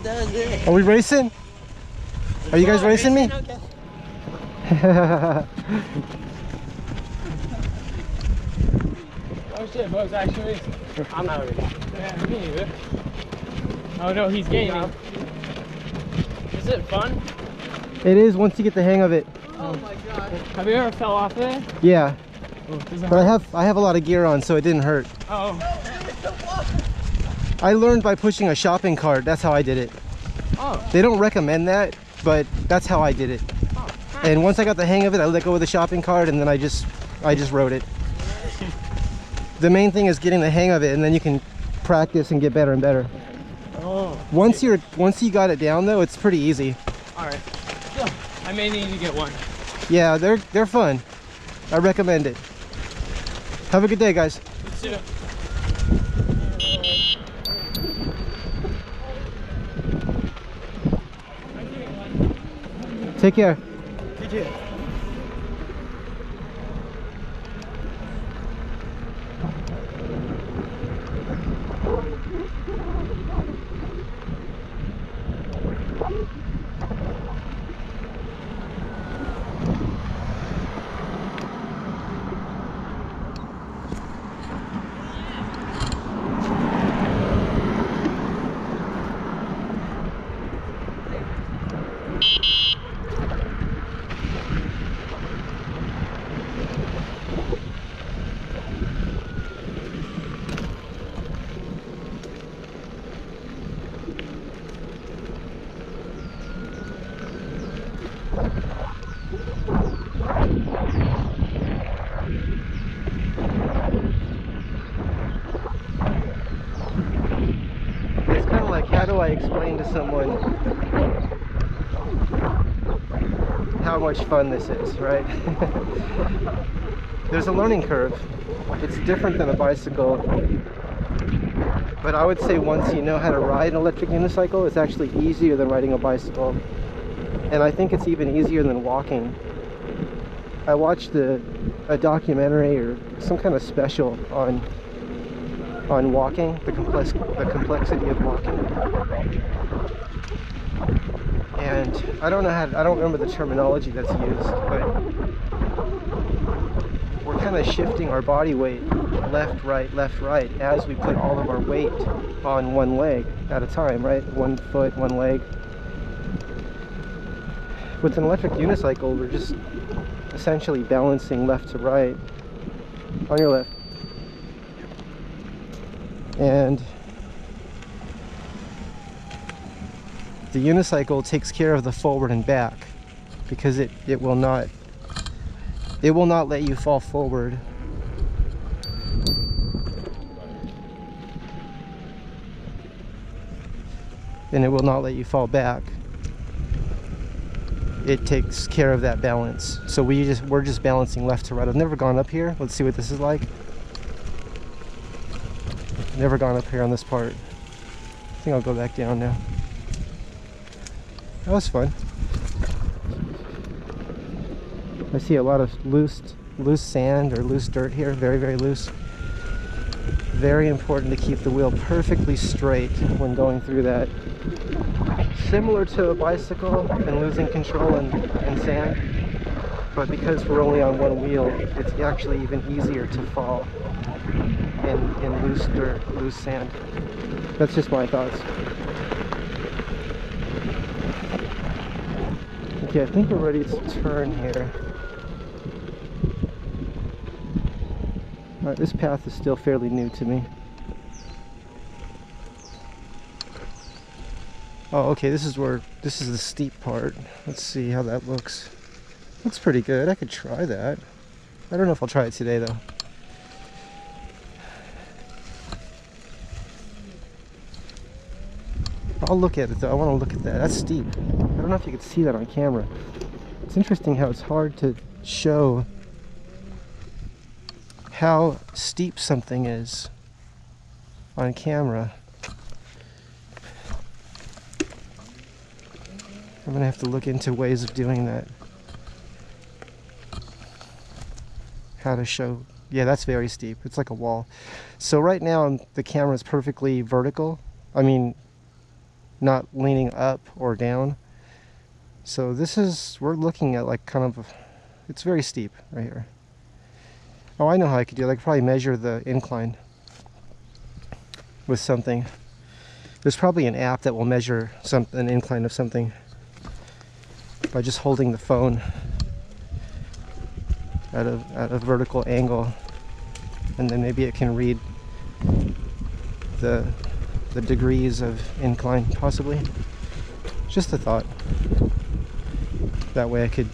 Are we racing? Are you guys racing me? Okay. Oh shit, Bo's actually racing. I'm not ready. Yeah, me neither. Oh no, he's gaining. Is it fun? It is once you get the hang of it. Oh my god. Have you ever fell off there? Yeah. Oh, But I have a lot of gear on, so it didn't hurt. Oh. I learned by pushing a shopping cart. That's how I did it. Oh. They don't recommend that, but that's how I did it. Oh. And once I got the hang of it, I let go of the shopping cart, and then I just rode it. The main thing is getting the hang of it, and then you can practice and get better and better. Oh. Once you got it down though, it's pretty easy. All right. So, I may need to get one. Yeah, they're fun. I recommend it. Have a good day, guys. You too. Take care. Did you? It's kind of like, how do I explain to someone how much fun this is, right? There's a learning curve. It's different than a bicycle, but I would say once you know how to ride an electric unicycle, it's actually easier than riding a bicycle. And I think it's even easier than walking. I watched a documentary or some kind of special on walking, the complexity of walking. And I don't remember the terminology that's used, but we're kind of shifting our body weight left, right, as we put all of our weight on one leg at a time, right? One foot, one leg. With an electric unicycle, we're just essentially balancing left to right. On your left. And the unicycle takes care of the forward and back because it will not let you fall forward. And it will not let you fall back. It takes care of that balance. So we're just balancing left to right. I've never gone up here. Let's see what this is like. Never gone up here on this part. I think I'll go back down now. That was fun. I see a lot of loose sand or loose dirt here. Very, very loose. Very important to keep the wheel perfectly straight when going through that. Similar to a bicycle and losing control in sand, but because we're only on one wheel, it's actually even easier to fall in loose dirt, loose sand. That's just my thoughts. Okay, I think we're ready to turn here. Alright, this path is still fairly new to me. Oh, okay, this is the steep part. Let's see how that looks. Looks pretty good. I could try that. I don't know if I'll try it today though. I'll look at it though. I want to look at that. That's steep. I don't know if you can see that on camera. It's interesting how it's hard to show how steep something is on camera. I'm gonna have to look into ways of doing that. How to show, yeah, that's very steep. It's like a wall. So right now the camera is perfectly vertical. I mean, not leaning up or down. So this is, we're looking at like kind of, it's very steep right here. Oh, I know how I could do it. I could probably measure the incline with something. There's probably an app that will measure an incline of something by just holding the phone at a vertical angle, and then maybe it can read the degrees of incline, possibly. Just a thought. That way I could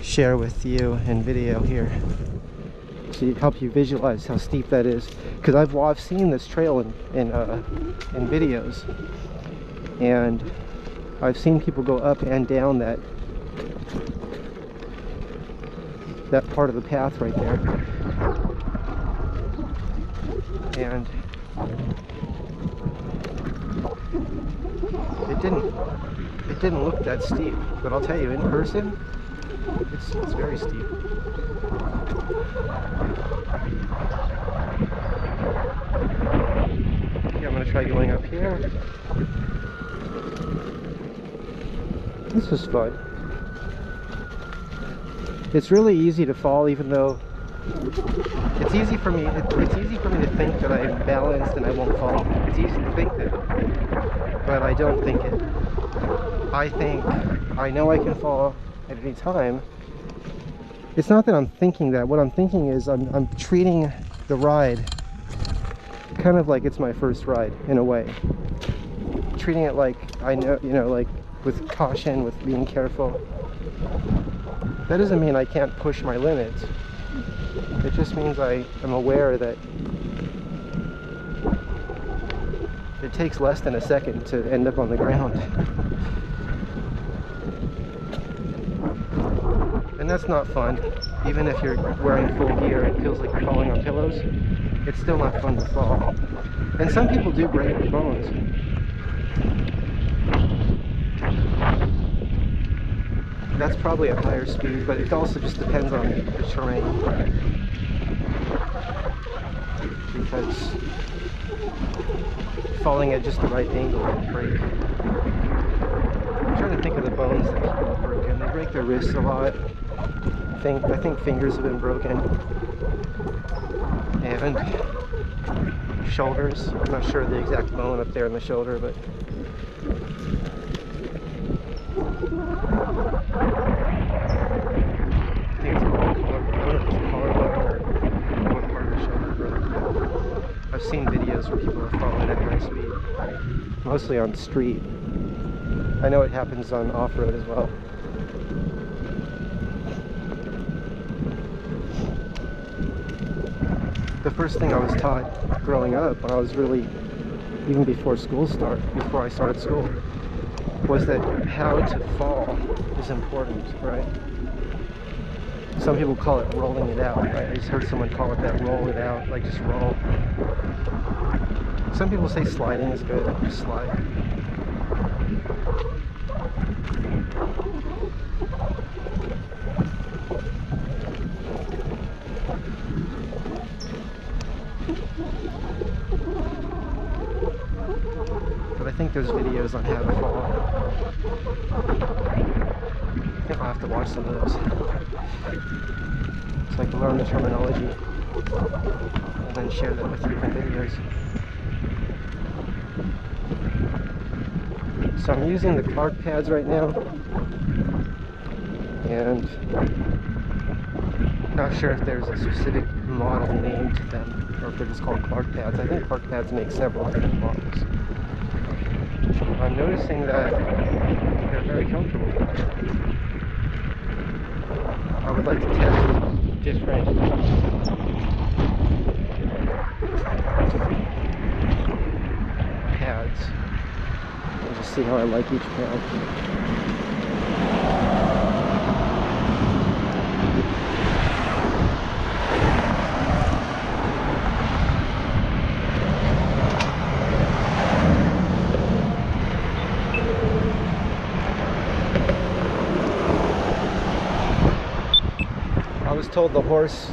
share with you in video here to help you visualize how steep that is. Because I've seen this trail in videos, and I've seen people go up and down that part of the path right there, and it didn't look that steep, but I'll tell you, in person, it's very steep. Okay, I'm gonna try going up here. This was fun. It's really easy to fall, even though it's easy for me. It's easy for me to think that I'm balanced and I won't fall. It's easy to think that, but I don't think it. I think I know I can fall at any time. It's not that I'm thinking that. What I'm thinking is I'm treating the ride kind of like it's my first ride in a way. Treating it like I know, you know, like with caution, with being careful. That doesn't mean I can't push my limits. It just means I am aware that it takes less than a second to end up on the ground. And that's not fun. Even if you're wearing full gear, it feels like you're falling on pillows. It's still not fun to fall. And some people do break their bones. That's probably at higher speed, but it also just depends on the terrain. Because falling at just the right angle will break. I'm trying to think of the bones that people have broken. They break their wrists a lot. I think fingers have been broken. And shoulders. I'm not sure the exact bone up there in the shoulder, but I've seen videos where people are falling at high speed, mostly on street. I know it happens on off-road as well. The first thing I was taught growing up, when I was really, even before before I started school, was that how to fall is important, right? Some people call it rolling it out, right? I just heard someone call it that, roll it out, like just roll. Some people say sliding is good, just slide. But I think there's videos on how to fall. I think I'll have to watch some of those. So I can learn the terminology and then share that with you in videos. So I'm using the Clark pads right now, and not sure if there's a specific model name to them, or if they're just called Clark pads. I think Clark pads make several different models. I'm noticing that they're very comfortable. I would like to test different pads and just see how I like each pad. I was told the horse,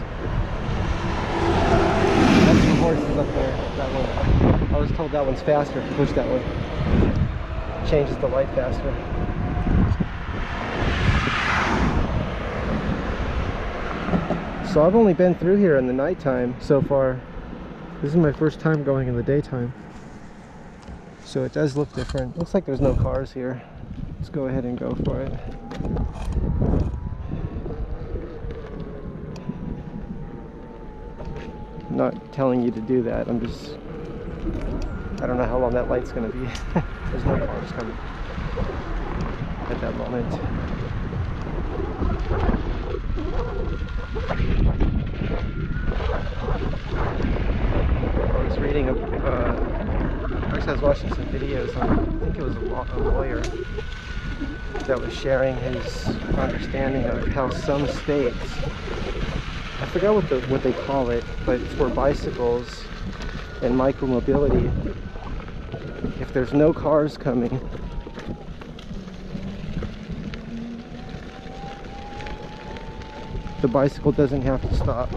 that's some horses up there, that one. I was told that one's faster. Push that one. Changes the light faster. So I've only been through here in the nighttime so far. This is my first time going in the daytime. So it does look different. Looks like there's no cars here. Let's go ahead and go for it. I'm not telling you to do that. I'm just... I don't know how long that light's going to be. There's no cars coming at that moment. I was reading actually I was watching some videos on, I think it was a lawyer that was sharing his understanding of how some states, I forgot what they call it, but for bicycles and micromobility, if there's no cars coming, the bicycle doesn't have to stop.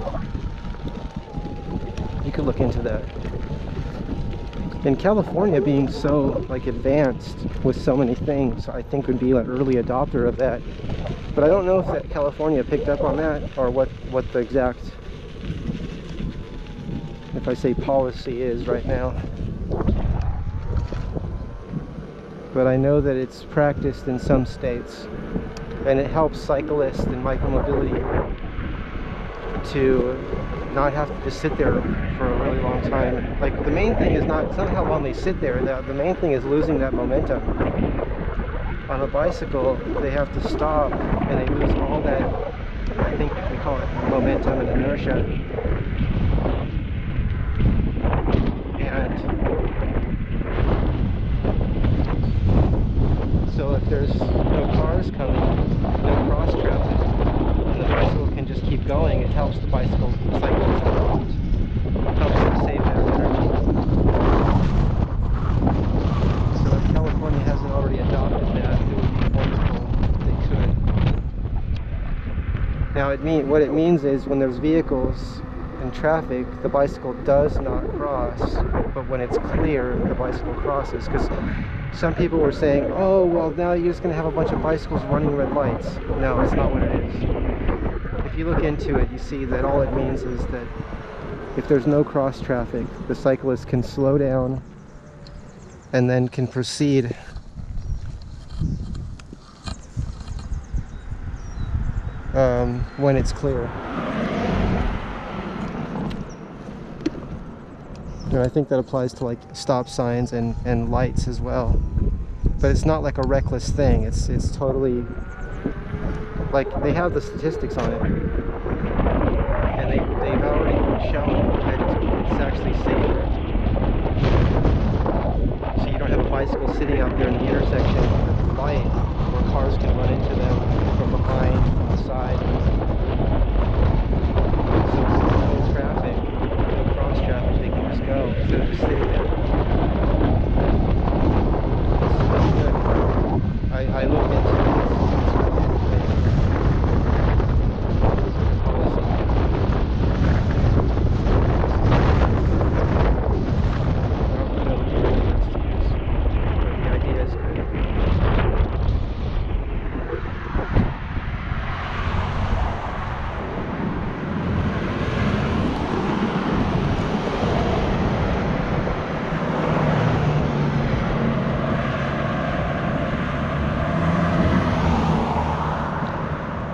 You could look into that. In California being so like advanced with so many things, I think would be an early adopter of that. But I don't know if that California picked up on that, or what the exact, if I say policy, is right now. But I know that it's practiced in some states, and it helps cyclists and micromobility to not have to just sit there for a really long time. Like, the main thing is not how long they sit there. The main thing is losing that momentum. On a bicycle, they have to stop, and they lose all that, I think we call it momentum and inertia. And so if there's no cars coming, no cross traffic, and the bicycle can just keep going, it helps the cyclist out. It helps them save that energy. So if California hasn't already adopted that, it would be wonderful if they could. Now what it means is when there's vehicles and traffic, the bicycle does not cross, but when it's clear, the bicycle crosses. Because some people were saying, oh, well, now you're just going to have a bunch of bicycles running red lights. No, it's not what it is. If you look into it, you see that all it means is that if there's no cross traffic, the cyclist can slow down and then can proceed when it's clear. And I think that applies to like stop signs and lights as well. But it's not like a reckless thing. It's totally, like, they have the statistics on it, and they've already shown that it's actually safer. So you don't have a bicycle sitting out there in the intersection at the light where cars can run into them from behind, from the side. So it's no traffic, no cross traffic, they can just go instead of just sitting there. It's good. I looked into it.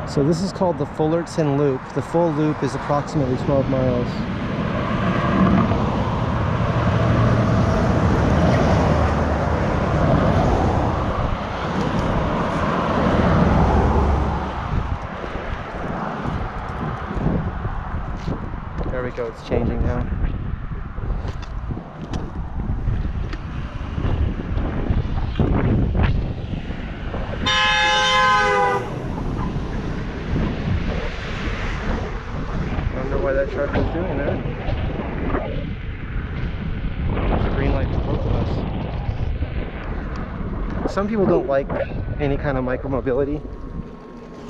So this is called the Fullerton Loop. The full loop is approximately 12 miles. There we go, it's changing now. Why that truck was doing that. There's a green light for both of us. Some people don't like any kind of micromobility,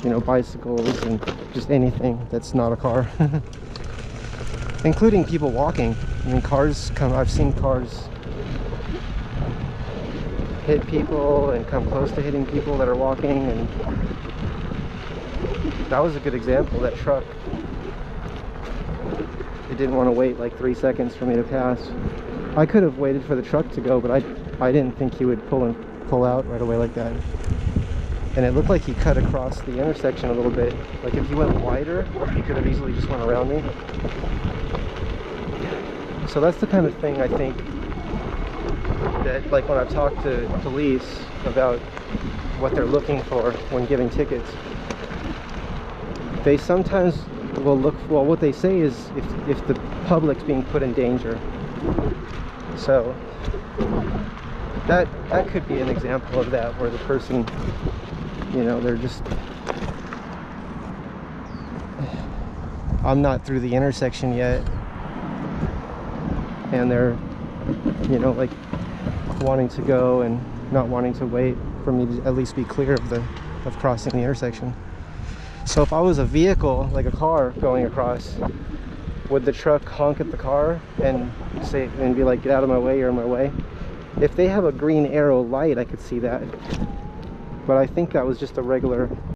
you know, bicycles and just anything that's not a car. Including people walking. I mean, cars come, I've seen cars hit people and come close to hitting people that are walking, and that was a good example. That truck, it didn't want to wait like 3 seconds for me to pass. I could have waited for the truck to go, but I didn't think he would pull out right away like that. And it looked like he cut across the intersection a little bit. Like if he went wider, he could have easily just went around me. So that's the kind of thing I think that, like when I've talked to police about what they're looking for when giving tickets, they sometimes will look, well, what they say is if the public's being put in danger. So that could be an example of that, where the person, you know, they're just, I'm not through the intersection yet, and they're, you know, like wanting to go and not wanting to wait for me to at least be clear of crossing the intersection. So if I was a vehicle, like a car going across, would the truck honk at the car and say, and be like, get out of my way, you're in my way? If they have a green arrow light, I could see that. But I think that was just a regular